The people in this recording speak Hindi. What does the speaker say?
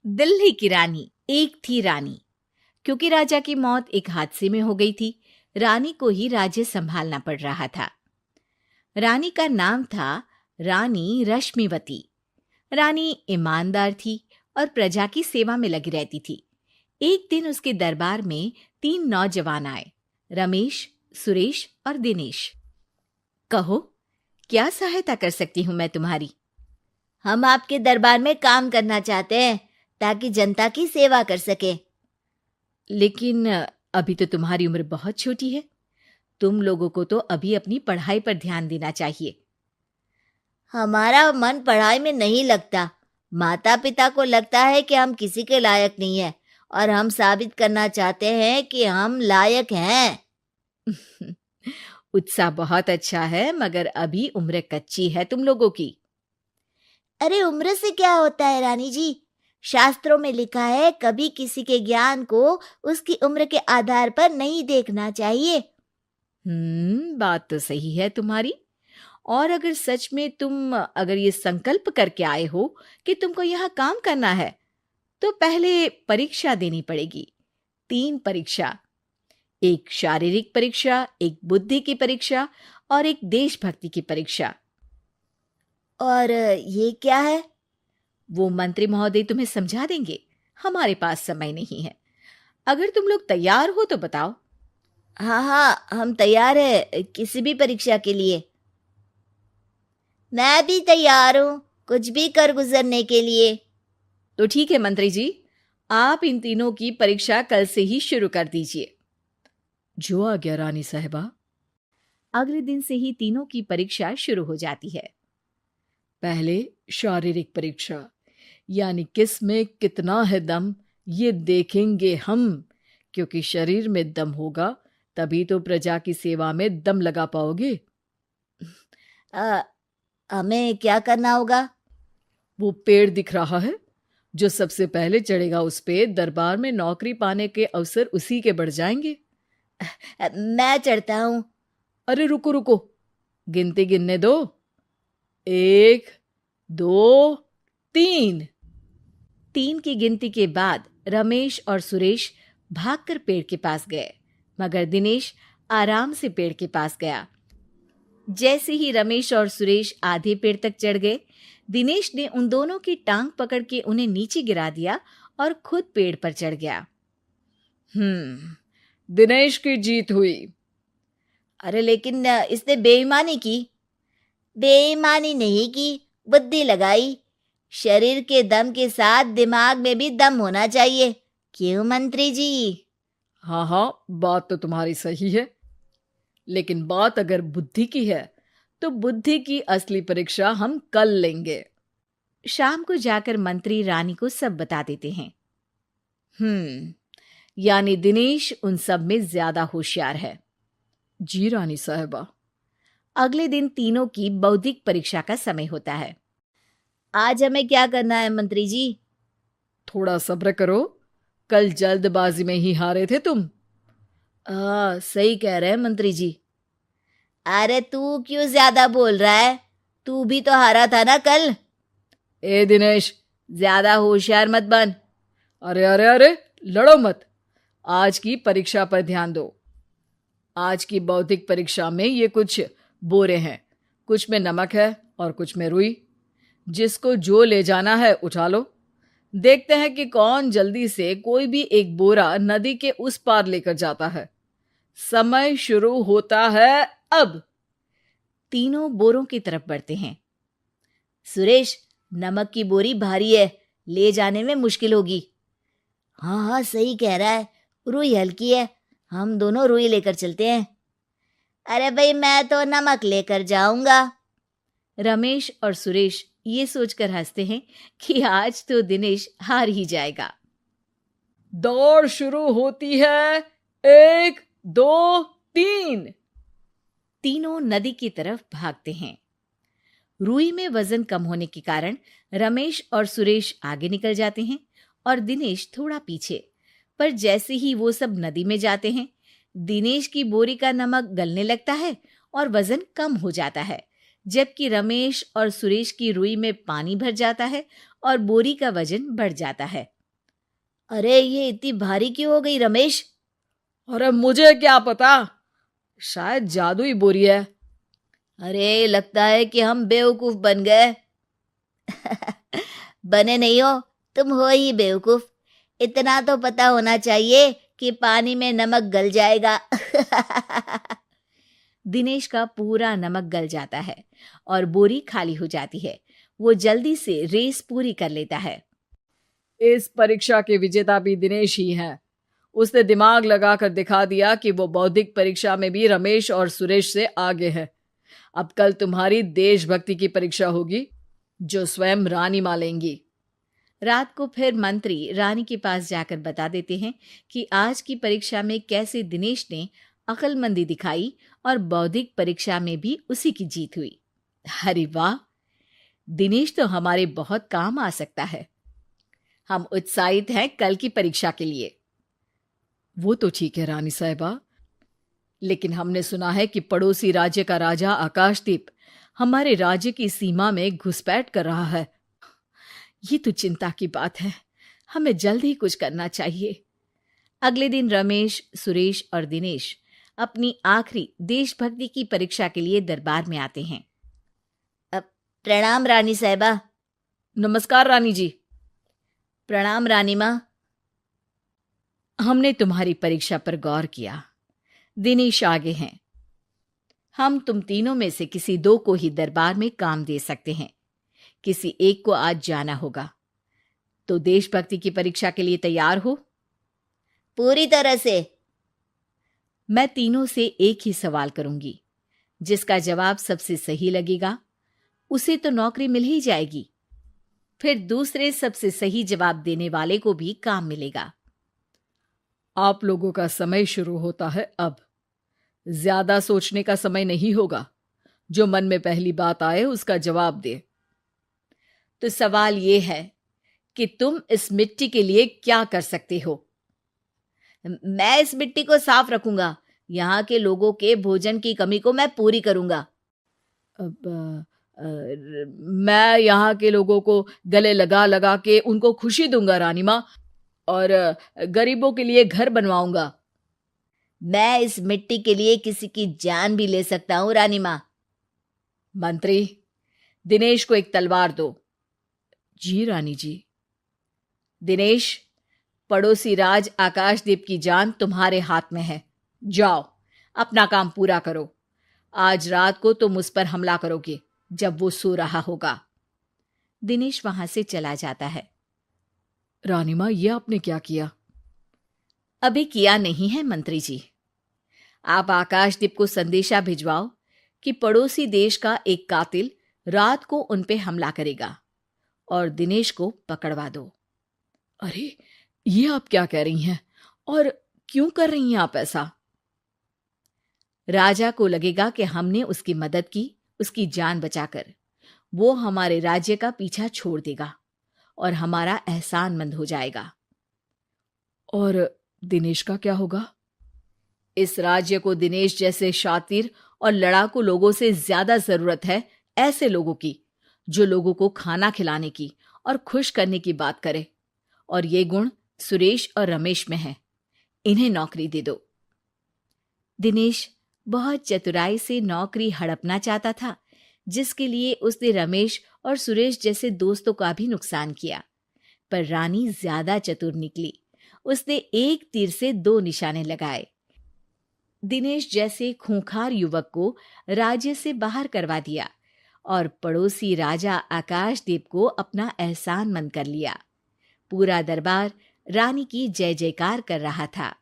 दिल्ली की रानी। एक थी रानी। क्योंकि राजा की मौत एक हादसे में हो गई थी, रानी को ही राज्य संभालना पड़ रहा था। रानी का नाम था रानी रश्मिवती। रानी ईमानदार थी और प्रजा की सेवा में लगी रहती थी। एक दिन उसके दरबार में 3 नौजवान आए, रमेश, सुरेश और दिनेश। कहो, क्या सहायता कर सकती हूँ मैं तुम्हारी? हम आपके दरबार में काम करना चाहते हैं ताकि जनता की सेवा कर सके। लेकिन अभी तो तुम्हारी उम्र बहुत छोटी है। तुम लोगों को तो अभी अपनी पढ़ाई पर ध्यान देना चाहिए। हमारा मन पढ़ाई में नहीं लगता। माता पिता को लगता है कि हम किसी के लायक नहीं है और हम साबित करना चाहते हैं कि हम लायक हैं। उत्साह बहुत अच्छा है, मगर अभी उम्र कच्ची है तुम लोगों की। अरे उम्र से क्या होता है रानी जी? शास्त्रों में लिखा है कभी किसी के ज्ञान को उसकी उम्र के आधार पर नहीं देखना चाहिए। बात तो सही है तुम्हारी। और अगर सच में तुम अगर ये संकल्प करके आए हो कि तुमको यहाँ काम करना है, तो पहले परीक्षा देनी पड़ेगी। 3 परीक्षा, एक शारीरिक परीक्षा, एक बुद्धि की परीक्षा और एक देशभक्ति की परीक्षा। और ये क्या है? वो मंत्री महोदय तुम्हें समझा देंगे। हमारे पास समय नहीं है। अगर तुम लोग तैयार हो तो बताओ। हाँ हाँ, हम तैयार है किसी भी परीक्षा के लिए। मैं भी तैयार हूँ कुछ भी कर गुजरने के लिए। तो ठीक है मंत्री जी, आप इन तीनों की परीक्षा कल से ही शुरू कर दीजिए। जो आ गया रानी साहिबा। अगले दिन से ही तीनों की परीक्षा शुरू हो जाती है। पहले शारीरिक परीक्षा, यानी किस में कितना है दम, ये देखेंगे हम। क्योंकि शरीर में दम होगा तभी तो प्रजा की सेवा में दम लगा पाओगे। हमें क्या करना होगा? वो पेड़ दिख रहा है, जो सबसे पहले चढ़ेगा उस पे दरबार में नौकरी पाने के अवसर उसी के बढ़ जाएंगे। मैं चढ़ता हूँ। अरे रुको रुको, गिनती गिनने दो। 1, 2, 3। 3 की गिनती के बाद रमेश और सुरेश भागकर पेड़ के पास गए, मगर दिनेश आराम से पेड़ के पास गया। जैसे ही रमेश और सुरेश आधे पेड़ तक चढ़ गए, दिनेश ने उन दोनों की टांग पकड़ के उन्हें नीचे गिरा दिया और खुद पेड़ पर चढ़ गया। दिनेश की जीत हुई। अरे लेकिन इसने बेईमानी की। बेईमानी नहीं की, बुद्धि लगाई। शरीर के दम के साथ दिमाग में भी दम होना चाहिए। क्यों मंत्री जी? हाँ हाँ, बात तो तुम्हारी सही है, लेकिन बात अगर बुद्धि की है तो बुद्धि की असली परीक्षा हम कल लेंगे। शाम को जाकर मंत्री रानी को सब बता देते हैं। यानी दिनेश उन सब में ज्यादा होशियार है। जी रानी साहिबा। अगले दिन तीनों की बौद्धिक परीक्षा का समय होता है। आज हमें क्या करना है मंत्री जी? थोड़ा सब्र करो, कल जल्दबाजी में ही हारे थे तुम। सही कह रहे हैं मंत्री जी। अरे तू क्यों ज्यादा बोल रहा है? तू भी तो हारा था ना कल। ए दिनेश, ज्यादा होशियार मत बन। अरे अरे अरे, लड़ो मत। आज की परीक्षा पर ध्यान दो। आज की बौद्धिक परीक्षा में ये कुछ बोरे हैं, कुछ में नमक है और कुछ में रुई। जिसको जो ले जाना है उठा लो। देखते हैं कि कौन जल्दी से कोई भी एक बोरा नदी के उस पार लेकर जाता है। समय शुरू होता है अब। तीनों बोरों की तरफ बढ़ते हैं। सुरेश, नमक की बोरी भारी है, ले जाने में मुश्किल होगी। हाँ हाँ, सही कह रहा है, रुई हल्की है, हम दोनों रुई लेकर चलते हैं। अरे भाई, मैं तो नमक लेकर जाऊंगा। रमेश और सुरेश ये सोचकर हंसते हैं कि आज तो दिनेश हार ही जाएगा। दौड़ शुरू होती है। 1, 2, 3। तीनों नदी की तरफ भागते हैं। रुई में वजन कम होने के कारण रमेश और सुरेश आगे निकल जाते हैं और दिनेश थोड़ा पीछे। पर जैसे ही वो सब नदी में जाते हैं, दिनेश की बोरी का नमक गलने लगता है और वजन कम हो जाता है, जबकि रमेश और सुरेश की रुई में पानी भर जाता है और बोरी का वजन बढ़ जाता है। अरे ये इतनी भारी क्यों हो गई रमेश? अरे मुझे क्या पता, शायद जादुई बोरी है। अरे लगता है कि हम बेवकूफ बन गए। बने नहीं हो, तुम हो ही बेवकूफ। इतना तो पता होना चाहिए कि पानी में नमक गल जाएगा। दिनेश का पूरा नमक गल जाता है और बोरी खाली हो जाती है। वो जल्दी से रेस पूरी कर लेता है। इस परीक्षा के विजेता भी दिनेश ही हैं। उसने दिमाग लगाकर दिखा दिया कि वो बौद्धिक परीक्षा में भी रमेश और सुरेश से आगे है। अब कल तुम्हारी देशभक्ति की परीक्षा होगी, जो स्वयं रानी मां लेंगी। रात को फिर मंत्री रानी के पास जाकर बता देते हैं कि आज की परीक्षा में कैसे दिनेश ने अक्लमंदी दिखाई और बौद्धिक परीक्षा में भी उसी की जीत हुई। अरे वाह, दिनेश तो हमारे बहुत काम आ सकता है। हम उत्साहित हैं कल की परीक्षा के लिए। वो तो ठीक है रानी साहिबा, लेकिन हमने सुना है कि पड़ोसी राज्य का राजा आकाशदीप हमारे राज्य की सीमा में घुसपैठ कर रहा है। ये तो चिंता की बात है। हमें जल्द ही कुछ करना चाहिए। अगले दिन रमेश, सुरेश और दिनेश अपनी आखिरी देशभक्ति की परीक्षा के लिए दरबार में आते हैं। प्रणाम रानी साहिबा। नमस्कार रानी जी। प्रणाम रानी माँ। हमने तुम्हारी परीक्षा पर गौर किया। दिनेश आगे हैं। हम तुम तीनों में से किसी दो को ही दरबार में काम दे सकते हैं। किसी एक को आज जाना होगा। तो देशभक्ति की परीक्षा के लिए तैयार हो? पूरी तरह से। मैं तीनों से एक ही सवाल करूंगी। जिसका जवाब सबसे सही लगेगा उसे तो नौकरी मिल ही जाएगी। फिर दूसरे सबसे सही जवाब देने वाले को भी काम मिलेगा। आप लोगों का समय शुरू होता है अब। ज्यादा सोचने का समय नहीं होगा। जो मन में पहली बात आए उसका जवाब दे। तो सवाल यह है कि तुम इस मिट्टी के लिए क्या कर सकते हो? मैं इस मिट्टी को साफ रखूंगा। यहाँ के लोगों के भोजन की कमी को मैं पूरी करूंगा। मैं यहाँ के लोगों को गले लगा लगा के उनको खुशी दूंगा रानी माँ, और गरीबों के लिए घर बनवाऊंगा। मैं इस मिट्टी के लिए किसी की जान भी ले सकता हूँ रानी माँ। मंत्री, दिनेश को एक तलवार दो। जी रानी जी। दिनेश, पड़ोसी राज आकाशदीप की जान तुम्हारे हाथ में है। जाओ, अपना काम पूरा करो। आज रात को तुम उस पर हमला करोगे जब वो सो रहा होगा। दिनेश वहां से चला जाता है। रानी माँ, ये आपने क्या किया? अभी किया नहीं है मंत्री जी। आप आकाशदीप को संदेशा भिजवाओ कि पड़ोसी देश का एक कातिल रात को उन पे हमला करेगा और दिनेश को पकड़वा दो। अरे, ये आप क्या कह रही हैं? और क्यों कर रही हैं आप ऐसा? राजा को लगेगा कि हमने उसकी मदद की, उसकी जान बचाकर। वो हमारे राज्य का पीछा छोड़ देगा और हमारा एहसानमंद हो जाएगा। और दिनेश का क्या होगा? इस राज्य को दिनेश जैसे शातिर और लड़ाकू लोगों से ज्यादा जरूरत है, ऐसे लोगों की जो लोगों को खाना खिलाने की और खुश करने की बात करे। और ये गुण सुरेश और रमेश में है। इन्हें नौकरी दे दो। दिनेश बहुत चतुराई से नौकरी हड़पना चाहता था, जिसके लिए उसने रमेश और सुरेश जैसे दोस्तों का भी नुकसान किया। पर रानी ज्यादा चतुर निकली। उसने एक तीर से दो निशाने लगाए। दिनेश जैसे खूंखार युवक को राज्य से बाहर करवा दिया और पड़ोसी राजा आकाशदीप को अपना एहसानमंद कर लिया। पूरा दरबार रानी की जय जयकार कर रहा था।